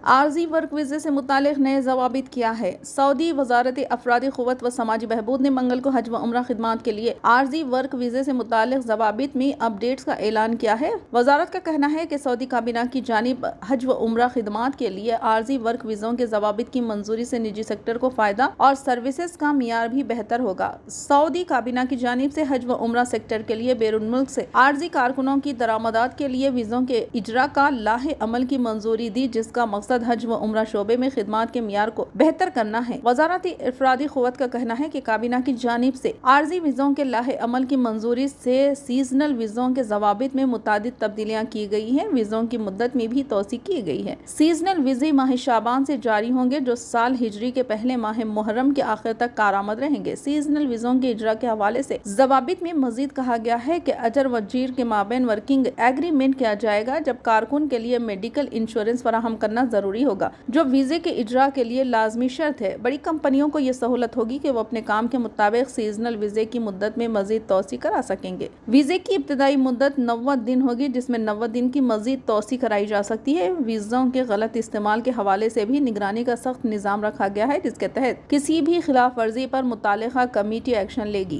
عارضی ورک ویزے سے متعلق نئے ضوابط کیا ہے؟ سعودی وزارت افرادی قوت و سماجی بہبود نے منگل کو حج و عمرہ خدمات کے لیے عارضی ورک ویزے سے متعلق ضوابط میں اپ ڈیٹس کا اعلان کیا ہے۔ وزارت کا کہنا ہے کہ سعودی کابینہ کی جانب حج و عمرہ خدمات کے لیے عارضی ورک ویزوں کے ضوابط کی منظوری سے نجی سیکٹر کو فائدہ اور سروسز کا معیار بھی بہتر ہوگا۔ سعودی کابینہ کی جانب سے حج و عمرہ سیکٹر کے لیے بیرون ملک سے عارضی کارکنوں کی درآمدات کے لیے ویزوں کے اجرا کا لاہ عمل کی منظوری دی، جس کا مقصد حج و عمرہ شعبے میں خدمات کے معیار کو بہتر کرنا ہے۔ وزارت افرادی قوت کا کہنا ہے کہ کابینہ کی جانب سے عارضی ویزوں کے لاہ عمل کی منظوری سے سیزنل ویزوں کے ضوابط میں متعدد تبدیلیاں کی گئی ہیں۔ ویزوں کی مدت میں بھی توسیع کی گئی ہے۔ سیزنل ویزے ماہ شعبان سے جاری ہوں گے، جو سال ہجری کے پہلے ماہ محرم کے آخر تک کارآمد رہیں گے۔ سیزنل ویزوں کے اجرا کے حوالے سے ضوابط میں مزید کہا گیا ہے کہ اجر و اجیر کے مابین ورکنگ ایگریمنٹ کیا جائے گا، جب کارکن کے لیے میڈیکل انشورنس فراہم کرنا ضروری ہوگا، جو ویزے کے اجرا کے لیے لازمی شرط ہے۔ بڑی کمپنیوں کو یہ سہولت ہوگی کہ وہ اپنے کام کے مطابق سیزنل ویزے کی مدت میں مزید توسیع کرا سکیں گے۔ ویزے کی ابتدائی مدت 90 دن ہوگی، جس میں 90 دن کی مزید توسیع کرائی جا سکتی ہے۔ ویزوں کے غلط استعمال کے حوالے سے بھی نگرانی کا سخت نظام رکھا گیا ہے، جس کے تحت کسی بھی خلاف ورزی پر متعلقہ کمیٹی ایکشن لے گی۔